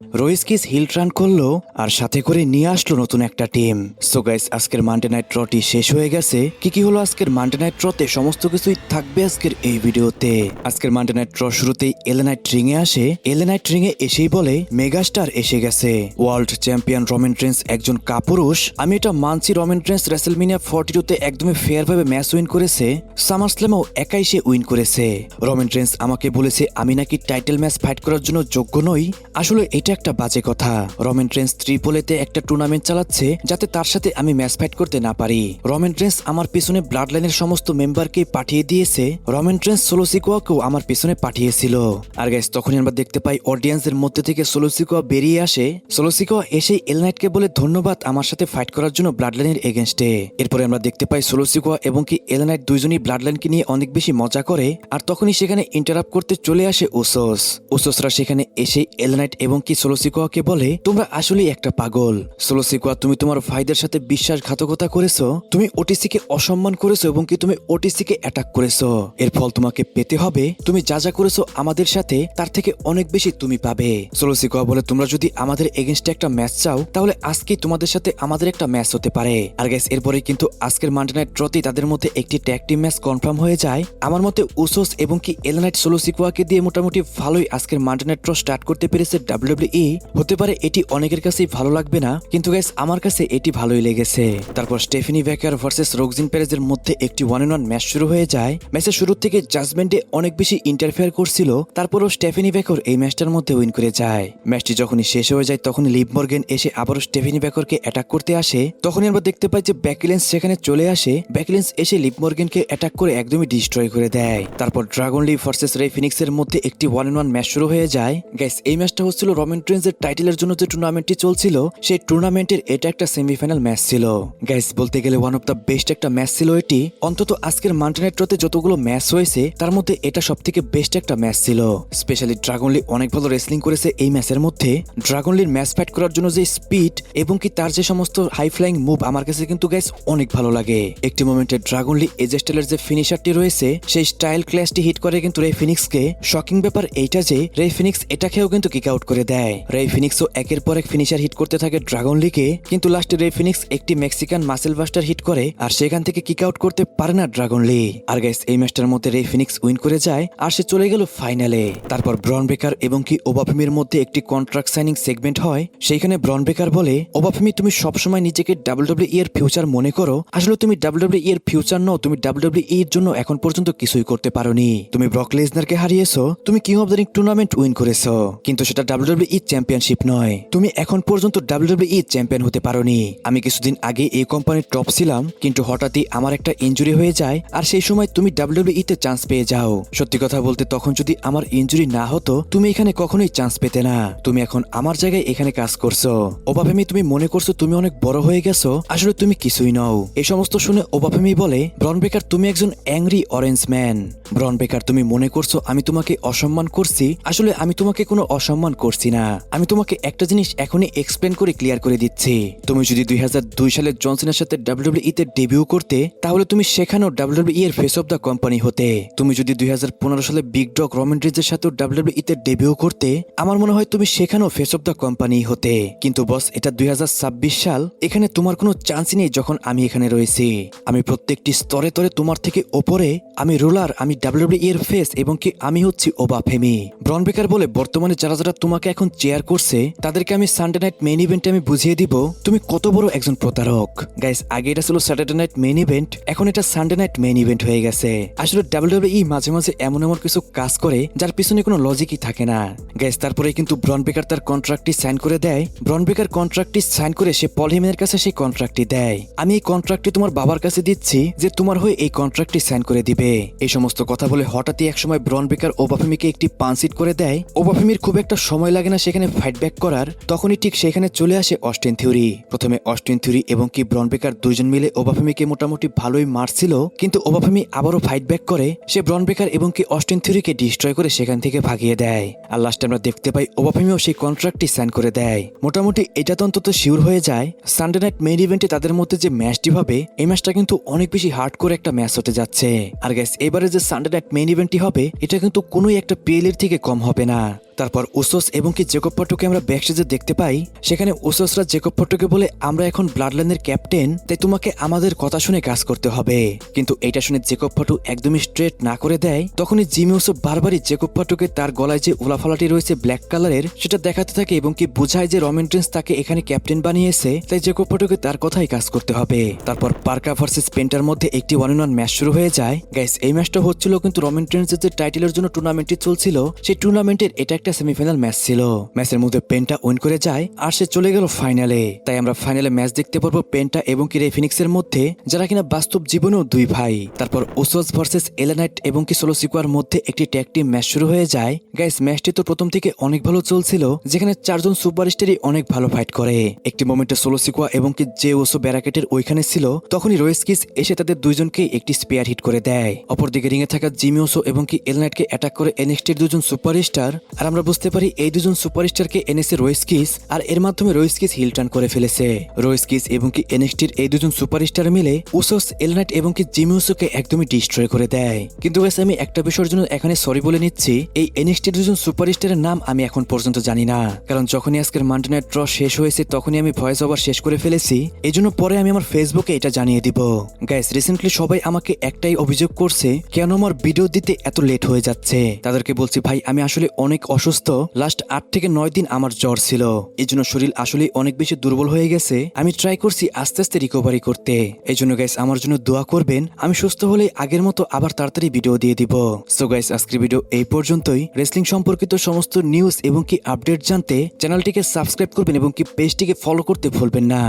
রোইস kiss hill turn করলো আর সাথে করে নিয়ে আসলো নতুন একটা টিম। সো গাইস, আজকের মানডে নাইট ট্রটি শেষ হয়ে গেছে। কি হলো আজকের মানডে নাইট ট্রতে সমস্ত কিছুই থাকবে আজকের এই ভিডিওতে। আজকের মানডে নাইট ট্র শুরুতেই এলএ নাইট রিং এ আসে। এলএ নাইট রিং এ এসেই বলে মেগাস্টার এসে গেছে। ওয়ার্ল্ড চ্যাম্পিয়ন রোমান রেন্স একজন কাপুরুষ। আমি এটা মানছি, রোমান রেন্স রেসেলমেনিয়া 42 তে একদমই ফেয়ার ভাবে ম্যাচ উইন করেছে। সামার স্ল্যামেও একাই সে উইন করেছে। রোমান রেন্স আমাকে বলেছে আমি নাকি টাইটেল ম্যাচ ফাইট করার জন্য যোগ্য নই। আসলে এটা একটা বাজে কথা। রোমান রেন্স ত্রিপোলেতে একটা টুর্নামেন্ট চালাচ্ছে যাতে তার সাথে আমি ম্যাচ ফাইট করতে না পারি। রোমান রেন্স আমার পিছনে ব্লাড লাইনের সমস্ত মেম্বারকে পাঠিয়ে দিয়েছে। রোমান রেন্স সোলো সিকোয়াকেও আমার পিছনে পাঠিয়েছিল। আর গাইস, তখনই আমরা দেখতে পাই অডিয়েন্সের মধ্যে থেকে সোলো সিকোয়া বেরিয়ে আসে। সোলো সিকোয়া এসেই এল নাইটকে বলে ধন্যবাদ আমার সাথে ফাইট করার জন্য ব্লাড লাইনের এগেনস্টে। এরপরে আমরা দেখতে পাই সোলো সিকোয়া এবং কি এল নাইট দুইজনই ব্লাড লাইনকে নিয়ে অনেক বেশি মজা করে। আর তখনই সেখানে ইন্টারাপ্ট করতে চলে আসে উসোসরা সেখানে এসে এল নাইট এবং কি সোলো সিকোয়াকে বলে তোমরা আসলেই একটা পাগল। সোলো সিকোয়া, তুমি তোমার ভাইদের সাথে বিশ্বাসঘাতকতা করেছো, তুমি ওটিসি কে অসম্মান করেছো এবং কি তুমি ওটিসি কে অ্যাটাক করেছো। এর ফল তোমাকে পেতে হবে। তুমি যা যা করেছো আমাদের সাথে তার থেকে অনেক বেশি তুমি পাবে। সোলো সিকোয়া বলে তোমরা যদি আমাদের এগেনস্টে একটা ম্যাচ চাও তাহলে আজকেই তোমাদের সাথে আমাদের একটা ম্যাচ হতে পারে। আর গাইস, এরপরে কিন্তু আজকের মানডে নাইট ড্রতেই তাদের মধ্যে একটি ট্যাগ টিম ম্যাচ কনফার্ম হয়ে যায়। আমার মতে উসোস এবং কি এল নাইট সোলো সিকোয়াকে দিয়ে মোটামুটি ভালোই আজকের মানডে নাইট ড্র স্টার্ট করতে পেরেছে ডাব্লিউডব্লিউই। হতে পারে এটি অনেকের কাছেই ভালো লাগবে না, কিন্তু গাইস আমার কাছে এটি ভালোই লেগেছে। তারপর স্টেফানি ভ্যাকার ভার্সেস রোকজিন পেরেজের মধ্যে একটি 1-on-1 ম্যাচ শুরু হয়ে যায়। ম্যাচের শুরু থেকে জাজমেন্টে অনেক বেশি ইন্টারফেয়ার করছিল, তারপরও স্টেফানি ভ্যাকার এই ম্যাচটার মধ্যে উইন করে যায়। ম্যাচটি যখনই শেষ হয়ে যায় তখনই লিভ মর্গান এসে আবারও স্টেফানি ভ্যাকারকে অ্যাটাক করতে আসে। তখনই আমরা দেখতে পাই যে বেকি লিঞ্চ সেখানে চলে আসে। বেকি লিঞ্চ এসে লিভ মর্গানকে অ্যাটাক করে একদমই ডিস্ট্রয় করে দেয়। তারপর ড্রাগন লি ভার্সেস রে ফিনিক্সের মধ্যে একটি 1-on-1 ম্যাচ শুরু হয়ে যায়। গাইস, এই ম্যাচটা হচ্ছিল রোমান রেন্সের টাইটেলের জন্য যে টুর্নামেন্টটি চলছিল সেই টুর্নামেন্টের এটা একটা সেমিফাইনাল ম্যাচ ছিল। গাইস, বলতে গেলে ওয়ান অফ দ্য বেস্ট একটা ম্যাচ ছিল এটি। অন্তত আজকের মানডে নাইট ড্রতে যতগুলো ম্যাচ হয়েছে তার মধ্যে এটা সবথেকে বেস্ট একটা ম্যাচ ছিল। স্পেশালি ড্রাগন লি অনেক ভালো রেসলিং করেছে এই ম্যাচের মধ্যে। ড্রাগন লির ম্যাচ ফাইট করার জন্য যে স্পিড এবং কি তার যে সমস্ত হাই ফ্লাইং মুভ আমার কাছে কিন্তু গাইস অনেক ভালো লাগে। একটি মোমেন্টে ড্রাগন লি এজে স্টাইলের যে ফিনিশারটি রয়েছে সেই স্টাইল ক্ল্যাশটি হিট করে কিন্তু রে ফিনিক্সকে। শকিং ব্যাপার এইটা যে রে ফিনিক্স এটা খেয়েও কিন্তু কিক আউট করে দেয়। রে ফিনিক্সও একের পর এক ফিনিশার হিট করতে থাকে ড্রাগন লিকে, কিন্তু লাস্টে রে ফিনিক্স একটি মেক্সিকান মাসেল বাস্টার হিট করে আর সেখান থেকে কিক আউট করতে পারে না ড্রাগন লি। আর গাইস, এই ম্যাচটার মধ্যে রে ফিনিক্স উইন করে যায় আর সে চলে গেল ফাইনালে। তারপর ব্রন ব্রেকার এবং কি ওবাফেমির মধ্যে একটি কন্ট্রাক্ট সাইনিং সেগমেন্ট হয়। সেইখানে ব্রন ব্রেকার বলে ওবাফেমি, তুমি সবসময় নিজেকে ডাব্লিউডব্লিউই এর ফিউচার মনে করো, আসলে তুমি ডাব্লিউডব্লিউই এর ফিউচার নও। তুমি ডাব্লিউডব্লিউই এর জন্য এখন পর্যন্ত কিছুই করতে পারোনি। তুমি ব্রক লেসনারকে হারিয়েছো, তুমি king of the ring tournament win করেছো, কিন্তু সেটা ডাব্লিউডব্লিউই চ্যাম্পিয়নশিপ নয়। তুমি এখন পর্যন্ত ডাব্লিউডব্লিউই চ্যাম্পিয়ন হতে পারোনি। আমি কিছুদিন আগে এই কোম্পানির টপ ছিলাম, কিন্তু হঠাৎই আমার একটা ইনজুরি হয়ে যায় আর সেই সময় তুমি ডাব্লিউডব্লিউই তে চান্স পেয়ে যাও। সত্যি কথা বলতে তখন যদি আমার ইনজুরি না হতো তুমি এখানে কখনোই চান্স পেতে না। তুমি এখন আমার জায়গায় এখানে কাজ করছো। ওবাফেমি, তুমি মনে করছো তুমি অনেক বড় হয়ে গেছো, আসলে তুমি কিছুই নও। এই সমস্ত শুনে ওবাফেমি বলে, ব্রন ব্রেকার তুমি একজন অ্যাংরি অরেঞ্জ ম্যান। ব্রন ব্রেকার, তুমি মনে করছো আমি তোমাকে অসম্মান করছি, আসলে আমি তোমাকে কোনো অসম্মান করছি না। আমি তোমাকে একটা জিনিস এখনই এক্সপ্লেন করে ক্লিয়ার করে দিচ্ছি। তুমি যদি 2002 সালে জন সিনার সাথে ডাব্লিউডব্লিউই তে ডেবিউ করতে তাহলে তুমি সেখানেও ডাব্লিউডব্লিউই এর ফেস অফ দ্য কোম্পানি হতে। তুমি যদি 2015 সালে বিগ ডগ রোমান রিজের সাথে ডাব্লিউডব্লিউই তে ডেবিউ করতে, আমার মনে হয় তুমি সেখানেও ফেস অফ দ্য কোম্পানি হতে। কিন্তু বস, এটা 2026 সাল, এখানে তোমার কোনো চান্সই নেই। যখন আমি এখানে রয়েছি, আমি প্রত্যেকটি স্তরে তরে তোমার থেকে ওপরে, আমি রুলার, আমি ডাব্লিউডব্লিউই এর ফেস এবং কি আমি হচ্ছি ওবাফেমি। ব্রন ব্রেকার বলে, বর্তমানে যারা যারা তোমাকে এখন চেয়ার করছে তাদেরকে আমি সানডে নাইট মেইন ইভেন্টে আমি বুঝিয়ে দিব তুমি কত বড় একজন প্রতারক। গাইস, আগে এটা ছিল স্যাটারডে নাইট মেইন ইভেন্ট, এখন এটা সানডে নাইট মেইন ইভেন্ট হয়ে গেছে। আসলে ডাব্লিউডব্লিউই মাঝে মাঝে এমন এমন কিছু কাজ করে যার পিছনে কোনো লজিকই থাকে না। গাইস, তারপরে কিন্তু ব্রন ব্রেকার তার কন্ট্রাক্টটি সাইন করে দেয়। ব্রন ব্রেকার কন্ট্রাক্টটি সাইন করে সে পল হেমনের কাছে সেই কন্ট্রাক্টটি দেয়। আমি এই কন্ট্রাক্টটি তোমার বাবার কাছে দিচ্ছি যে তোমার হয়ে এই কন্ট্রাক্টটি সাইন করে দিবে। এই সমস্ত কথা বলে হঠাৎই একসময় ব্রন ব্রেকার ওবাফেমিকে একটি পাঞ্চ হিট করে দেয়। ওবাফেমির খুব একটা সময় লাগে না সেখানে ফাইট ব্যাক করার, তখনই ঠিক সেখানে চলে আসে অস্টিন থিওরি। প্রথমে অস্টিন থিওরি এবং কি ব্রন ব্রেকার দুইজন মিলে ওবাফেমিকে মোটামুটি ভালোই মারছিল, কিন্তু ওবাফেমি আবারও ফাইট ব্যাক করে। সে ব্রন ব্রেকার এবং কি অস্টিন থিওরিকে ডিস্ট্রয় করে সেখান থেকে ভাগিয়ে দেয়। আর লাস্টে আমরা দেখতে পাই ওবাফেমিও সেই কন্ট্রাক্টটি সাইন করে দেয়। মোটামুটি এটা তো অন্তত শিওর হয়ে যায় সানডে নাইট মেইন ইভেন্টে তাদের মধ্যে যে ম্যাচটি হবে এই ম্যাচটা কিন্তু অনেক বেশি হার্ড করে একটা ম্যাচ হতে যাচ্ছে। আর গাইস, এবারে যে সানডে নাইট মেইন ইভেন্টটি হবে এটা কিন্তু কোনোই একটা পিএল এর থেকে কম হবে না। তারপর উসোস এবং কি জেকব পট্টোকে আমরা ব্যাকস্টেজে দেখতে পাই, সেখানে উসোসরা জেকব পট্টোকে বলে আমরা এখন ব্লাড লাইনের ক্যাপ্টেন, তাই তোমাকে আমাদের কথা শুনে কাজ করতে হবে। কিন্তু এটা শুনে জেকব পট্টো একদমই স্ট্রেট না করে দেয়। তখনই জিমি উসো বারবারই জেকব পট্টোকে তার গলায় যে উলাফালাটি রয়েছে ব্ল্যাক কালারের সেটা দেখাতে থাকে এবং কি বোঝায় যে রমেন রেন্স তাকে এখানে ক্যাপ্টেন বানিয়েছে, তাই জেকব পট্টোকে তার কথাই কাজ করতে হবে। তারপর পার্কা ভার্সেস পেন্টার মধ্যে একটি 1-on-1 ম্যাচ শুরু হয়ে যায়। গাইস এই ম্যাচটা হচ্ছিল কিন্তু রমেন রেন্সের যে টাইটেলের জন্য টুর্নামেন্টটি চলছিল সেই টুর্নামেন্টের এটা একটা সেমিফাইনাল ম্যাচ ছিল। ম্যাচের মধ্যে পেন্টা উইন করে যায় আর সে চলে গেল ফাইনালে। তাই আমরা ফাইনালে ম্যাচ দেখতে পারবো পেন্টা এবং কি রে ফিনিক্সের মধ্যে, যারা কিনা বাস্তব জীবনেও দুই ভাই। তারপর উসোস ভার্সেস এলা নাইট এবং কি সোলো সিকোয়ার মধ্যে একটি ট্যাগ টিম ম্যাচ শুরু হয়ে যায়। গাইস ম্যাচটি তো প্রথম থেকে অনেক ভালো চলছিল, যেখানে 4 জন সুপারস্টারই অনেক ভালো ফাইট করে। একটি মোমেন্টে সোলো সিকোয়া এবং কি যে ওসো ব্যারাকেটের ওইখানে ছিল, তখনই রয়েস কিস এসে তাদের দুইজনকে একটি স্পেয়ার হিট করে দেয়। অপরদিকে রিংয়ে থাকা জিমি ওসো এবং কি এলা নাইটকে অ্যাটাক করে এনএক্সটির দুজন সুপারস্টার, আর আমরা বুঝতে পারি এই দুজন সুপারস্টারকে এনেছে রয়েস কিস, আর এর মাধ্যমে রয়েস কিস হিল টার্ন করে ফেলেছে। রয়েস কিস এবং কি এনএক্সটির এই দুজন সুপারস্টার মিলে উসোস, এলা নাইট এবং কি জিমি ওসোকে একদমই ডিস্ট্রয় করে দেয়। কিন্তু গাইস আমি একটা বিষয়ের জন্য এখানে সরি বলে নিচ্ছি, এই এনএক্সটির দুজন সুপারস্টারের নাম আমি এখন পর্যন্ত জানি না, কারণ যখনই আজকের মানডে নাইট ড্র শেষ হয়েছে তখনই আমি ভয়েস ওভার শেষ করে ফেলেছি, এই জন্য পরে আমি আমার ফেসবুকে এটা জানিয়ে দিব। গাইস রিসেন্টলি সবাই আমাকে একটাই অভিযোগ করছে কেন আমার ভিডিও দিতে এত লেট হয়ে যাচ্ছে। তাদেরকে বলছি ভাই আমি আসলে অনেক অসুস্থ, লাস্ট 8 থেকে 9 দিন আমার জ্বর ছিল, এই জন্য শরীর আসলে অনেক বেশি দুর্বল হয়ে গেছে। আমি ট্রাই করছি আস্তে আস্তে রিকভারি করতে, এই জন্য গাইস আমার জন্য দোয়া করবেন, আমি সুস্থ হলে আগের মতো আবার তাড়াতাড়ি ভিডিও দিয়ে দিব। সো গাইস আজকের ভিডিও এই পর্যন্তই। রেসলিং সম্পর্কিত সমস্ত নিউজ এবং কি আপডেট জানতে চ্যানেলটিকে সাবস্ক্রাইব করবেন এবং কি পেজটিকে ফলো করতে ভুলবেন না।